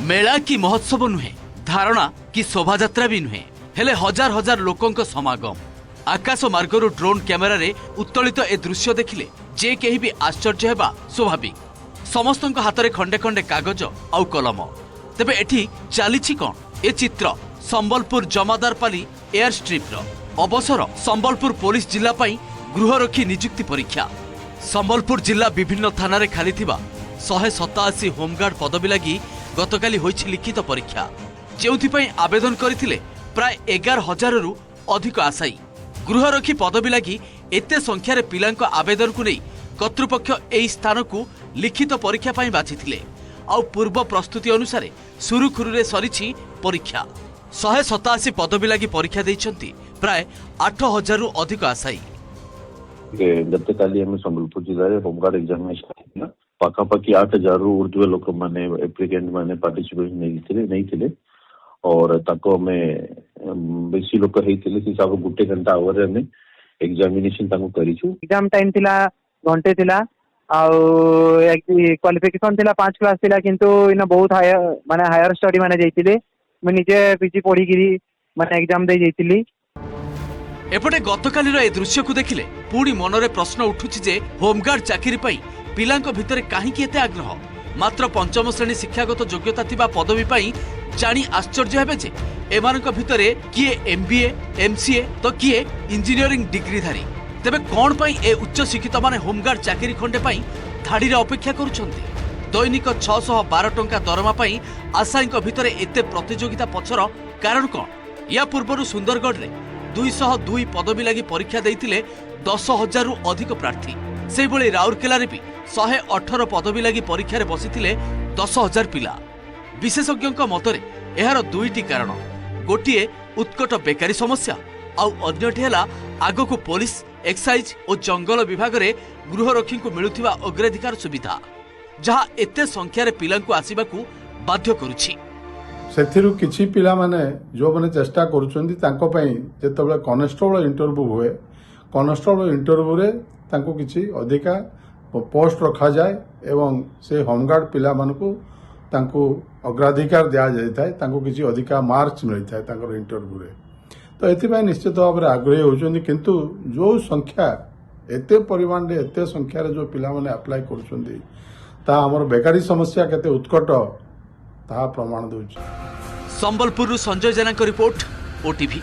मेला कि महोत्सव नुहे, धारणा कि शोभायात्रा भी नुहे, हेले हजार हजार लोकंक समागम। आकाश मार्गरू ड्रोन कैमेरा रे उत्तोलित ए दृश्य देखिले जे केही भी आश्चर्य हेबा स्वाभाविक। समस्तक हाथ में खंडे खंडे कागज आउ कलम। तेबे एठी चलीछि कोन? ए चित्र संबलपुर जमादारपाली एयर स्ट्रिप अवसर संबलपुर पुलिस जिला पाई गृहरक्षी नियुक्ति परीक्षा। संबलपुर जिला विभिन्न थाना रे खाली थिबा 187 होमगार्ड पदवी लगी गतकाली होइछि लिखित परीक्षा, जेउथिपाई आवेदन करथिले प्राय 11,000 रु अधिक आशायी। गृहरक्षी पदवी लगी एते संख्यार पिलांक आवेदन को नहीं कर्तृपक्ष एही स्थान को लिखित परीक्षा पाई बाछिथिले। आउ पूर्व प्रस्तुति अनुसार सुरुखुरुरे सरिछि परीक्षा। 187 पदवी लगी परीक्षा देइछंती प्राय 8,000 रु अधिक आशायी। गतकाली आम संबलपुर जिले में होमगार्ड एग्जामिनेशन पाखापाखि 8,000 रु ऊर्ध्व लोक मैंने एप्लिकेंट मैंने पार्टिसिपेशन नहीं और ताको में बेसी लोक हेतिले से सब गुटे घंटा आवर में एग्जामिनेशन ताको करिछु। एग्जाम टाइम थिला घंटे थिला आ क्वालिफिकेशन थिला 5 क्लास थिला, किंतु इन बहुत हायर स्टडी माने जाइतिले। मैं निजे पीजी पढ़ी गिरी माने एग्जाम दे जाइतिली। एपटे गतकाली ए दृश्य को देखिले पुणी मनरे प्रश्न उठुछि जे होमगार्ड चाकरी पाई पिलांक भितरे काहीकि एते आग्रह। मात्र पंचम श्रेणी शिक्षागत योग्यता थिबा पदवी पाई जानी आश्चर्य हेबे जे एमानक भितरे किए एमबीए एमसीए तो किए इंजीनियरिंग डिग्रीधारी। तेबे कोन पाई ए उच्च शिक्षित माने होमगार्ड चाकरी खंडे पाई धाड़ी रे अपेक्षा करूछंती? दैनिक 612 टंका दरमा पाई आशायीक भितरे एते प्रतियोगिता पछर कारण कोन? या पूर्वरु सुंदरगढ़ रे 202 पदवी लगी परीक्षा देइतिले 10,000 रु अधिक प्रार्थी। सेहि भली राउरकेला रे भी 118 पदवी लगी परीक्षा रे बसिथिले 10,000 पिला। विशेषज्ञ मतरे एहार दुईटी कारण, गोटिए उत्कट बेकारी समस्या आउ अन्यटी हेला आगको पुलिस एक्साइज और जंगल विभाग रे गृहरक्षी को मिलुथिबा अग्राधिकार सुविधा, जहा एते संख्यार पिलांकु आसीबाकू बाध्य करूछि। सेथिरु किछि पिला माने जो माने चेष्टा करूछन्ती तांको पई जेतबेले कॉन्स्टेबल इंटरव्यू हुए, कॉन्स्टेबल इंटरव्यू रे तांको किछि अधिका पोस्ट रखा जाए एवं से होमगार्ड पिला मानकू तांको अग्राधिकार दिया जाए, तांको किछि अधिका मार्क्स मिलता है तांकर इंटरव्यू रे। तो एथिपाई निश्चित भाव में आग्रही होउछन्ती, किंतु जो संख्या एते परिमाण रे एते संख्या रे जो पिला माने अप्लाई करूछन्ती ता हमर बेकारी समस्या केते उत्कट ता प्रमाण दउछि। संबलपुर संजय जेना रिपोर्ट, ओटीवी।